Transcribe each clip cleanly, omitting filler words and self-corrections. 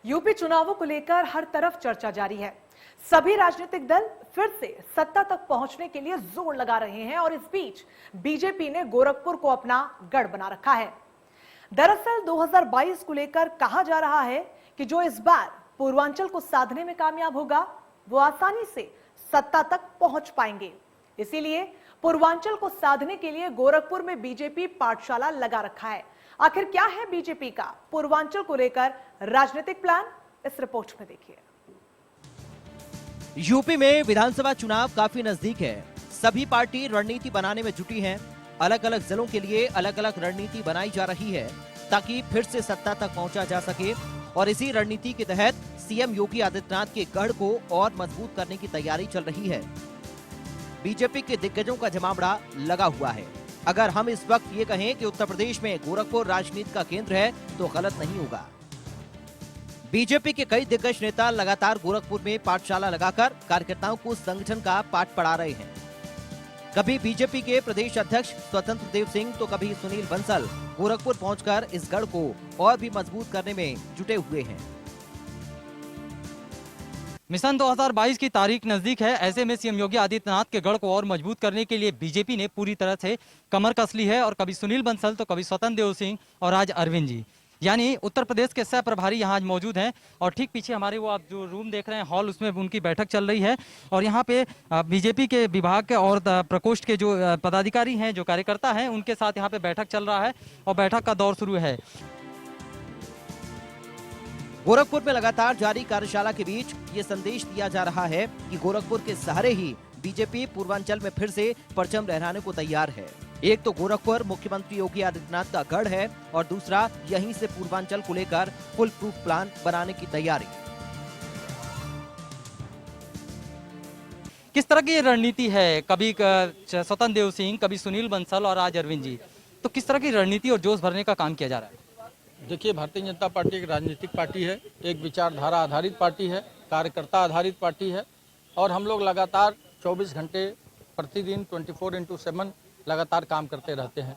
UP चुनावों को लेकर हर तरफ चर्चा जारी है। सभी राजनीतिक दल फिर से सत्ता तक पहुंचने के लिए जोर लगा रहे हैं और इस बीच बीजेपी ने गोरखपुर को अपना गढ़ बना रखा है। दरअसल 2022 को लेकर कहा जा रहा है कि जो इस बार पूर्वांचल को साधने में कामयाब होगा वो आसानी से सत्ता तक पहुंच पाएंगे। इसीलिए पूर्वांचल को साधने के लिए गोरखपुर में बीजेपी पाठशाला लगा रखा है। आखिर क्या है बीजेपी का पूर्वांचल को लेकर राजनीतिक प्लान, इस रिपोर्ट में देखिए। यूपी में विधानसभा चुनाव काफी नजदीक है। सभी पार्टी रणनीति बनाने में जुटी हैं। अलग अलग जिलों के लिए अलग अलग रणनीति बनाई जा रही है ताकि फिर से सत्ता तक पहुंचा जा सके और इसी रणनीति के तहत सीएम योगी आदित्यनाथ के गढ़ को और मजबूत करने की तैयारी चल रही है। बीजेपी के दिग्गजों का जमावड़ा लगा हुआ है। अगर हम इस वक्त ये कहें कि उत्तर प्रदेश में गोरखपुर राजनीति का केंद्र है तो गलत नहीं होगा। बीजेपी के कई दिग्गज नेता लगातार गोरखपुर में पाठशाला लगाकर कार्यकर्ताओं को संगठन का पाठ पढ़ा रहे हैं। कभी बीजेपी के प्रदेश अध्यक्ष स्वतंत्र देव सिंह तो कभी सुनील बंसल गोरखपुर पहुंचकर इस गढ़ को और भी मजबूत करने में जुटे हुए हैं। मिशन 2022 की तारीख नजदीक है। ऐसे में सीएम योगी आदित्यनाथ के गढ़ को और मजबूत करने के लिए बीजेपी ने पूरी तरह से कमर कस ली है और कभी सुनील बंसल तो कभी स्वतंत्र देव सिंह और आज अरविंद जी, यानी उत्तर प्रदेश के सह प्रभारी यहाँ आज मौजूद हैं। और ठीक पीछे हमारे वो आप जो रूम देख रहे हैं हॉल, उसमें उनकी बैठक चल रही है और यहाँ पे बीजेपी के विभाग के और प्रकोष्ठ के जो पदाधिकारी हैं, जो कार्यकर्ता हैं, उनके साथ यहाँ पे बैठक चल रहा है और बैठक का दौर शुरू है। गोरखपुर में लगातार जारी कार्यशाला के बीच ये संदेश दिया जा रहा है कि गोरखपुर के सहारे ही बीजेपी पूर्वांचल में फिर से परचम लहराने को तैयार है। एक तो गोरखपुर मुख्यमंत्री योगी आदित्यनाथ का गढ़ है और दूसरा यहीं से पूर्वांचल को लेकर फुल प्रूफ प्लान बनाने की तैयारी। किस तरह की रणनीति है? कभी स्वतंत्र देव सिंह, कभी सुनील बंसल और आज अरविंद जी, तो किस तरह की रणनीति और जोश भरने का काम किया जा रहा है? देखिए, भारतीय जनता पार्टी एक राजनीतिक पार्टी है, एक विचारधारा आधारित पार्टी है, कार्यकर्ता आधारित पार्टी है और हम लोग लगातार 24 घंटे प्रतिदिन 24x7 लगातार काम करते रहते हैं।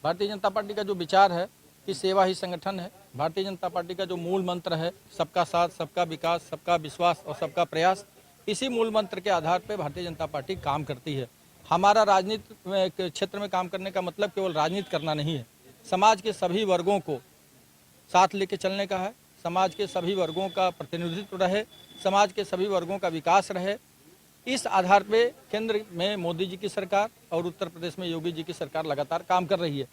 भारतीय जनता पार्टी का जो विचार है कि सेवा ही संगठन है। भारतीय जनता पार्टी का जो मूल मंत्र है सबका साथ, सबका विकास, सबका विश्वास और सबका प्रयास, इसी मूल मंत्र के आधार पर भारतीय जनता पार्टी काम करती है। हमारा राजनीति क्षेत्र में काम करने का मतलब केवल राजनीति करना नहीं है, समाज के सभी वर्गों को साथ लेके चलने का है। समाज के सभी वर्गों का प्रतिनिधित्व रहे, समाज के सभी वर्गों का विकास रहे। इस आधार पे केंद्र में मोदी जी की सरकार और उत्तर प्रदेश में योगी जी की सरकार लगातार काम कर रही है।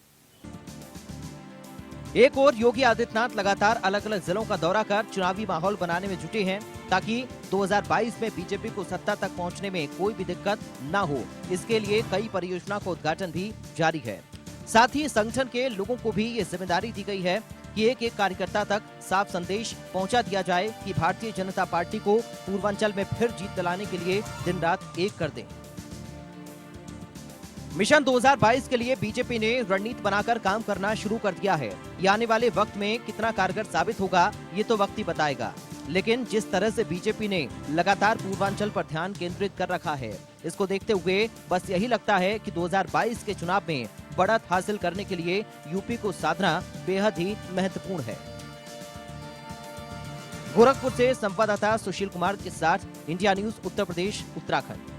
एक और योगी आदित्यनाथ लगातार अलग अलग जिलों का दौरा कर चुनावी माहौल बनाने में जुटे हैं ताकि 2022 में बीजेपी को सत्ता तक पहुंचने में कोई भी दिक्कत न हो। इसके लिए कई परियोजना का उद्घाटन भी जारी है। साथ ही संगठन के लोगों को भी ये जिम्मेदारी दी गई है कि एक एक कार्यकर्ता तक साफ संदेश पहुंचा दिया जाए कि भारतीय जनता पार्टी को पूर्वांचल में फिर जीत दिलाने के लिए दिन रात एक कर दें। मिशन 2022 के लिए बीजेपी ने रणनीति बनाकर काम करना शुरू कर दिया है। ये आने वाले वक्त में कितना कारगर साबित होगा ये तो वक्त ही बताएगा, लेकिन जिस तरह से बीजेपी ने लगातार पूर्वांचल पर ध्यान केंद्रित कर रखा है, इसको देखते हुए बस यही लगता है कि 2022 के चुनाव में बढ़त हासिल करने के लिए यूपी को साधना बेहद ही महत्वपूर्ण है। गोरखपुर से संवाददाता सुशील कुमार के साथ इंडिया न्यूज उत्तर प्रदेश उत्तराखंड।